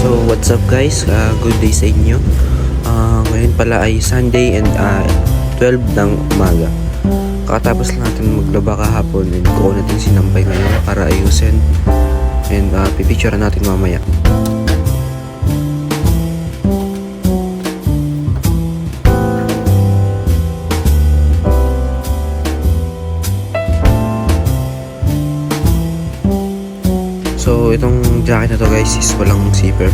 So what's up guys, good day sa inyo. Ngayon pala ay Sunday and 12 ng umaga. Kakatapos lang natin maglaba kahapon and kuha natin sinampay ngayon para ayusin and pipicturean natin mamaya. So itong jacket na to guys is walang zipper.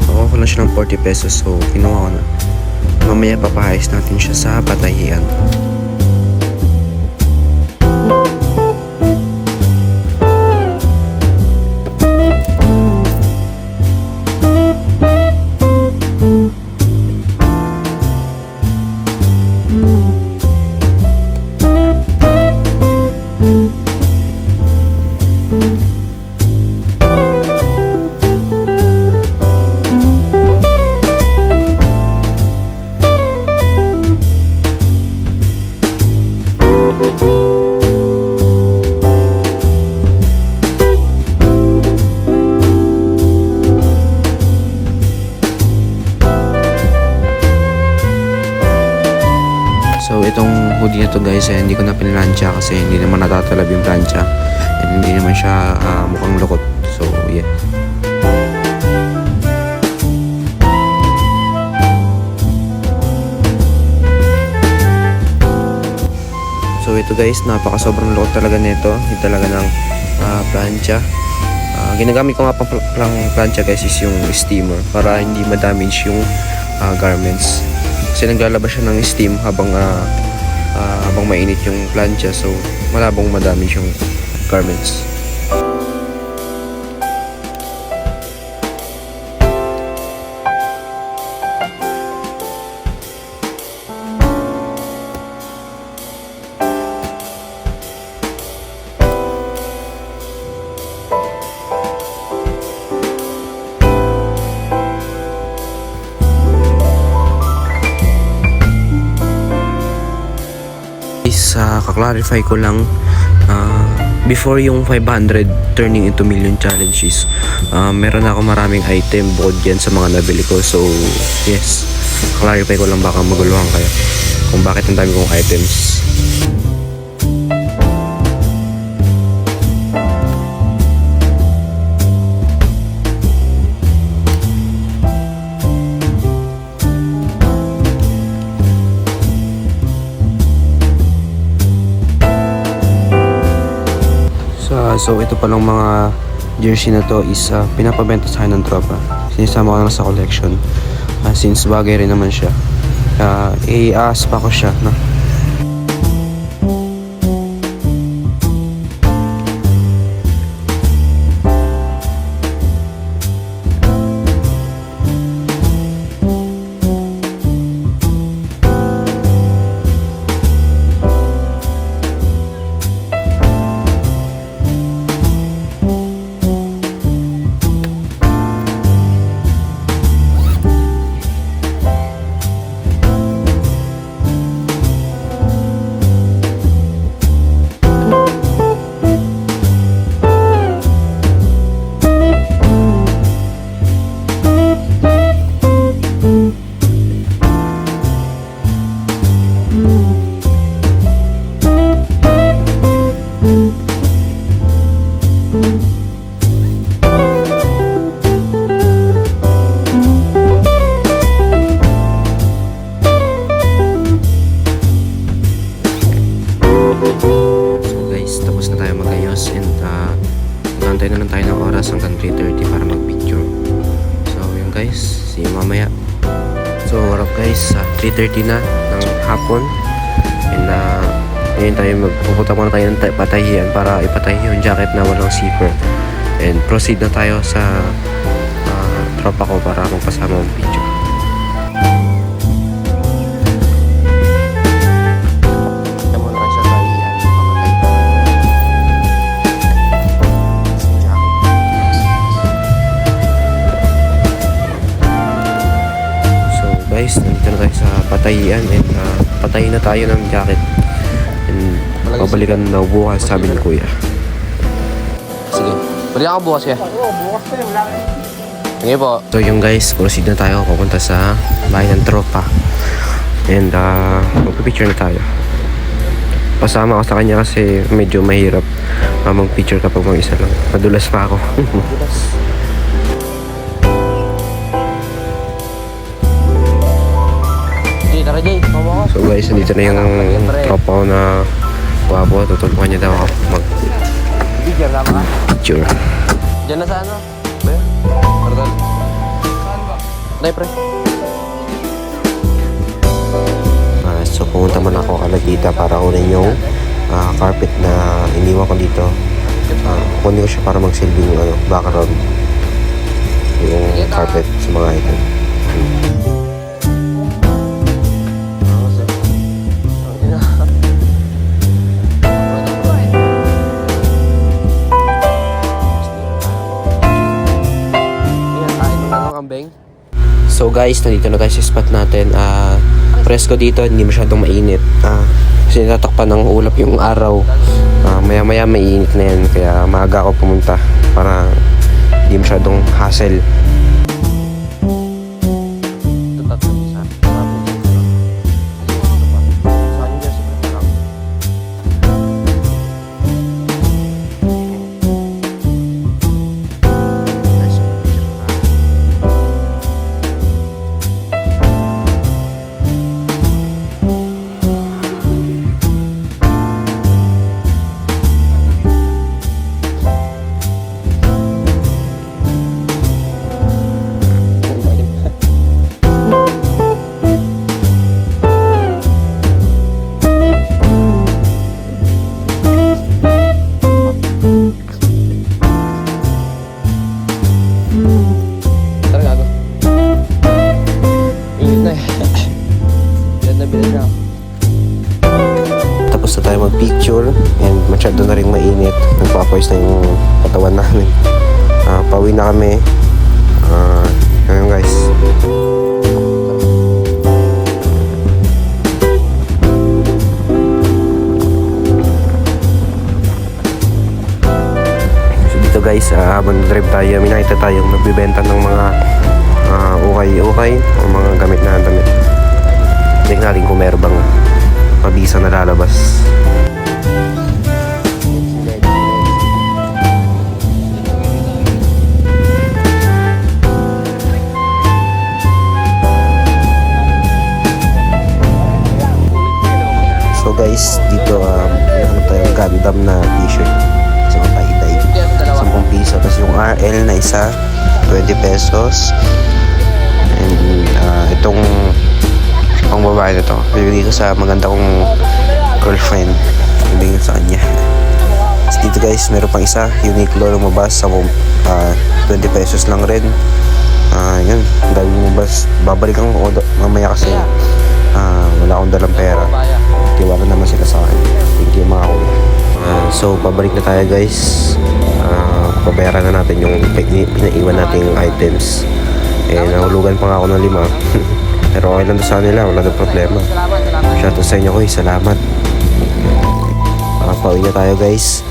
Nakuha ko lang siya ng 40 pesos, so kinuha ko na. Mamaya papahayos natin siya sa patahian. So itong hoodie na to guys ay hindi ko na pinlansya kasi hindi naman natatalab yung plancha and hindi naman siya mukhang lukot. So yeah. So ito guys, napaka sobrang lukot talaga nito. Hindi talaga ng plancha. Ginagamit ko nga pang plancha guys is yung steamer para hindi ma-damage yung garments. Kasi naglalabas siya ng steam habang mainit yung plancha, so malabong madamage yung garments. Kaklarify ko lang, before yung 500 turning into million challenges, meron ako maraming item bukod yan sa mga nabili ko. So yes, clarify ko lang, baka maguluhan kayo kung bakit ang dami kong items. So ito palang mga jersey na to is pinapabenta sa akin ng tropa. Sinisama ko na sa collection since bagay rin naman siya. I-aaspa ko siya, no? Nantay na lang tayo ng oras hanggang 3:30 para mag-picture. So yun guys, see you mamaya. So what up guys, 3:30 na ng hapon and ngayon tayo magpupunta muna tayo ng patahian para ipatahi yung jacket na walang zipper and proceed na tayo sa tropa ko para magpasama ng picture. Guys, nandito na tayo sa patayian and patayin na tayo ng jacket and pabalikan na bukas, sabi ni kuya. Sige, balikan ka bukas ya. Oo, bukas pa yun. Wala Sige po. So yung guys, proceed na tayo. Pupunta sa bahay ng tropa. And magpipicture na tayo. Pasama ako sa kanya kasi medyo mahirap mag-picture kapag mag-isa lang. Madulas pa ako. Tara Jay, mawa ko. So guys, nandito na yung tropa ko na guwapo. Tutulungan niya daw ako Bigyan na ka. mag-picture. Diyan na sa ano? Ba? Pardon. Saan ba? Nay, pre. So pumunta man ako kalagita para kunin yung carpet na iniwan ko dito. Kunin ko siya para magsilbing background yung carpet sa mga item. So guys, nandito na tayo sa spot natin. Presko dito, hindi masyadong mainit. Kasi natatakpan ng ulap yung araw. Maya maya mainit na yan. Kaya maaga ako pumunta para hindi masyadong hassle. Tapos na tayo mag-picture and masyado na rin mainit. Nagpapoys na yung katawan namin. Pauwi na kami. Ngayon guys. So dito guys, habang drive tayo, may nakita tayong nagbibenta ng mga ukay-ukay o mga gamit na damit. Check natin kung meron bang pabisa na lalabas. So guys, dito meron tayong Gundam na t-shirt. So tie-dye. 10 piso. Tapos yung RL na isa, 20 pesos. And itong pang babae na to, bibigay ko sa maganda kong girlfriend. Bibigay ko sa kanya. So dito guys, meron pang isa, Uniqlo lumabas sa 20 pesos lang rin. Yun, dahil lumabas, babalikan ko mamaya kasi wala akong dalang pera. Tiwala naman sila sa akin. Thank you mga kuya. So pabalik na tayo guys. Pabayaran na natin yung pinaiwan nating items. Nahulugan pa nga ako ng 5. Pero okay lang to sa nila, wala na problema. Shoutout sa inyo ko, salamat. Pauwi na tayo guys.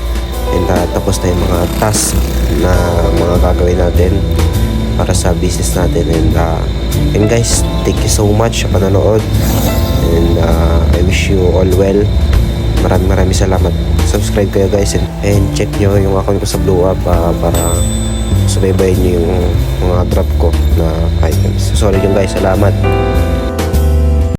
And tapos na yung mga task na mga gagawin natin para sa business natin. And guys, thank you so much sa panonood. And I wish you all well. Maraming salamat. Subscribe kayo guys and check nyo yung account ko sa Blue Up para subaybayin nyo yung mga drop ko na items. Sorry yung guys, salamat.